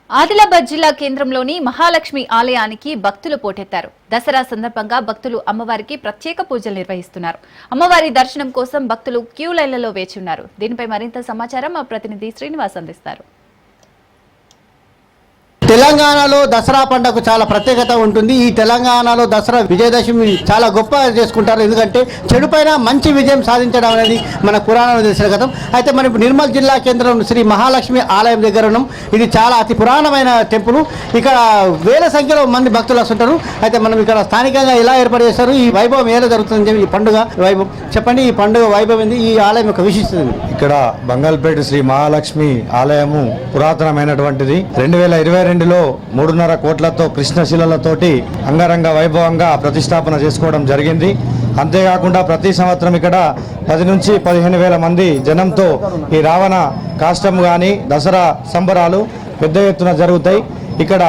ఆదిలాబాద్ జిల్లా కేంద్రంలోని మహాలక్ష్మి ఆలయానికి భక్తులు పోటెత్తారు. దసరా సందర్భంగా భక్తులు అమ్మవారికి ప్రత్యేక పూజలు నిర్వహిస్తున్నారు. అమ్మవారి దర్శనం కోసం భక్తులు క్యూ లైన్లలో వేచి ఉన్నారు. దీనిపై మరింత సమాచారం మా ప్రతినిధి శ్రీనివాస్ అందిస్తారు. తెలంగాణలో దసరా పండుగకు చాలా ప్రత్యేకత ఉంటుంది. ఈ తెలంగాణలో దసరా విజయదశమి చాలా గొప్పగా చేసుకుంటారు. ఎందుకంటే చెడుపైన మంచి విజయం సాధించడం అనేది మన పురాణంలో తెలిసిన కథం. అయితే మనం నిర్మల్ జిల్లా కేంద్రం శ్రీ మహాలక్ష్మి ఆలయం దగ్గర ఉన్నాం. ఇది చాలా అతి పురాణమైన టెంపుల్. ఇక్కడ వేల సంఖ్యలో మంది భక్తులు వస్తుంటారు. అయితే మనం ఇక్కడ స్థానికంగా ఎలా ఏర్పాటు చేస్తారు, ఈ వైభవం ఎలా జరుగుతుంది, ఈ పండుగ వైభవం చెప్పండి. ఈ పండుగ వైభవం ఏంది, ఈ ఆలయం యొక్క విశిష్టత? ఇక్కడ బంగాల్పేట శ్రీ మహాలక్ష్మి ఆలయము పురాతనమైనటువంటిది. 2022లో 3.5 కోట్లతో కృష్ణశిలలతోటి అంగరంగ వైభవంగా ప్రతిష్టాపన చేసుకోవడం జరిగింది. అంతేకాకుండా ప్రతి సంవత్సరం ఇక్కడ 10 నుంచి 15 వేల మంది జనంతో ఈ రావణ కాష్టం కానీ దసరా సంబరాలు పెద్ద ఎత్తున జరుగుతాయి. ఇక్కడ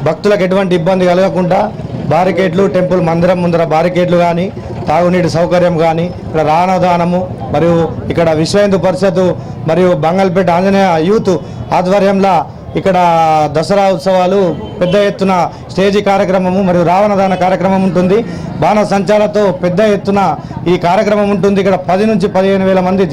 భక్తులకు ఎటువంటి ఇబ్బంది కలగకుండా బారికేడ్లు, టెంపుల్ మందిరం ముందర బారికేడ్లు కానీ, తాగునీటి సౌకర్యం కానీ, ఇక్కడ రానదానము మరియు ఇక్కడ విశ్వ హిందూ పరిషత్ మరియు బంగాల్పేట ఆంజనేయ యూత్ ఆధ్వర్యంలో ఇక్కడ దసరా ఉత్సవాలు పెద్ద ఎత్తున స్టేజీ కార్యక్రమము మరియు రావణదాన కార్యక్రమం ఉంటుంది. బాణ సంచాలతో పెద్ద ఎత్తున ఈ కార్యక్రమం ఉంటుంది. ఇక్కడ 10 నుంచి 15 వేల మంది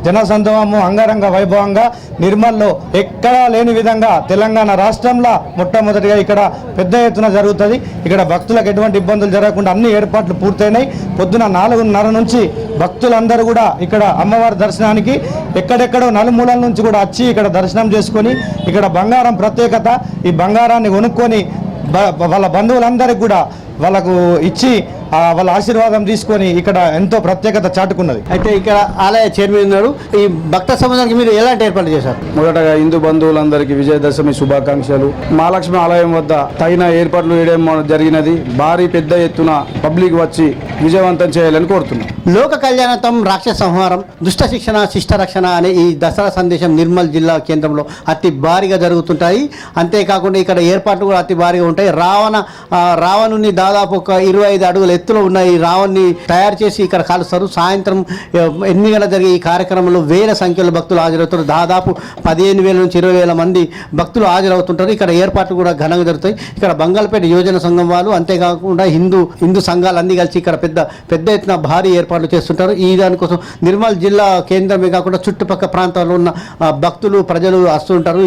జనసందోహము అంగరంగ వైభవంగా నిర్మల్లో ఎక్కడా లేని విధంగా తెలంగాణ రాష్ట్రంలో మొట్టమొదటిగా ఇక్కడ పెద్ద ఎత్తున జరుగుతుంది. ఇక్కడ భక్తులకు ఎటువంటి ఇబ్బందులు జరగకుండా అన్ని ఏర్పాట్లు పూర్తయినాయి. పొద్దున 4:30 నుంచి భక్తులందరూ కూడా ఇక్కడ అమ్మవారి దర్శనానికి ఎక్కడెక్కడో నలుమూలల నుంచి కూడా వచ్చి ఇక్కడ దర్శనం చేసుకొని, ఇక్కడ బంగారం ప్రత్యేకత, ఈ బంగారాన్ని కొనుక్కొని వాళ్ళ బంధువులందరికీ కూడా వాళ్ళకు ఇచ్చి వాళ్ళ ఆశీర్వాదం తీసుకొని ఇక్కడ ఎంతో ప్రత్యేకత చాటుకున్నది. అయితే ఇక్కడ ఆలయ చైర్మన్ ఉన్నారు. ఈ భక్త సమాజానికి మీరు ఎలాంటి ఏర్పాట్లు చేశారు? మొదటగా హిందూ బంధువులందరికీ విజయదశమి శుభాకాంక్షలు. మహాలక్ష్మి ఆలయం వద్ద తగిన ఏర్పాట్లు చేయడం జరిగినది. భారీ పెద్ద ఎత్తున పబ్లిక్ వచ్చి విజయవంతం చేయాలని కోరుతున్నాం. లోక కళ్యాణతం రాక్షస సంహారం దుష్ట శిక్షణ శిష్ట రక్షణ అనే ఈ దసరా సందేశం నిర్మల్ జిల్లా కేంద్రంలో అతి భారీగా జరుగుతుంటాయి. అంతేకాకుండా ఇక్కడ ఏర్పాట్లు కూడా అతి భారీగా ఉంటాయి. రావణుని దాదాపు ఒక 25 అడుగుల ఎత్తులో ఉన్న ఈ రావణ్ణి తయారు చేసి ఇక్కడ కాలుస్తారు. సాయంత్రం 8 గంటల జరిగే ఈ కార్యక్రమంలో వేల సంఖ్యలో భక్తులు హాజరవుతారు. దాదాపు 15,000 నుంచి 20,000 మంది భక్తులు హాజరవుతుంటారు. ఇక్కడ ఏర్పాట్లు కూడా ఘనంగా జరుగుతాయి. ఇక్కడ బంగాల్పేట యోజన సంఘం వాళ్ళు, అంతేకాకుండా హిందూ సంఘాలు అన్ని కలిసి ఇక్కడ పెద్ద ఎత్తున భారీ ఏర్పాట్లు చేస్తుంటారు. ఈ దానికోసం నిర్మల్ జిల్లా కేంద్రమే కాకుండా చుట్టుపక్కల ప్రాంతాల్లో ఉన్న భక్తులు ప్రజలు వస్తుంటారు.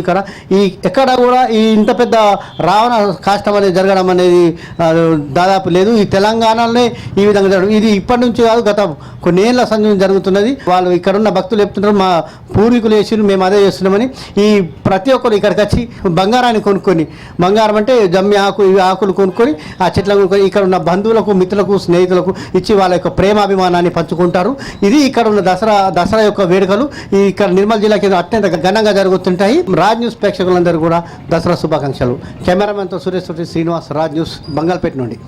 ఎక్కడ కూడా ఈ ఇంత పెద్ద రావణ కాష్టం అనేది జరగడం అనేది దాదాపు లేదు. ఈ తెలంగాణలోనే ఈ విధంగా జరగడం ఇది ఇప్పటి నుంచి కాదు, గత కొన్నేళ్ల సంవత్సరం జరుగుతున్నది. వాళ్ళు ఇక్కడ ఉన్న భక్తులు చెప్తుంటారు, మా పూర్వీకులు చేసి మేము అదే చేస్తున్నామని. ఈ ప్రతి ఒక్కరు ఇక్కడికి వచ్చి బంగారాన్ని కొనుక్కొని, బంగారం అంటే జమ్మి ఆకు, ఇవి ఆకులు కొనుక్కొని ఆ చెట్లను కొనుక్కొని ఇక్కడ ఉన్న బంధువులకు, మిత్రులకు, స్నేహితులకు ఇచ్చి వాళ్ళ యొక్క ప్రేమాభిమానాన్ని పంచుకుంటారు. ఇది ఇక్కడ ఉన్న దసరా యొక్క వేడుకలు ఇక్కడ నిర్మల్ జిల్లా కేంద్రం అత్యంత ఘనంగా జరుగుతుంటాయి. రాజ్ న్యూస్ ప్రేక్షకులందరూ కూడా దసరా శుభాకాంక్షలు. కెమెరామెన్తో సురేష్ తోటి శ్రీనివాస్, రాజ్ న్యూస్, బంగాల్పేట నుండి.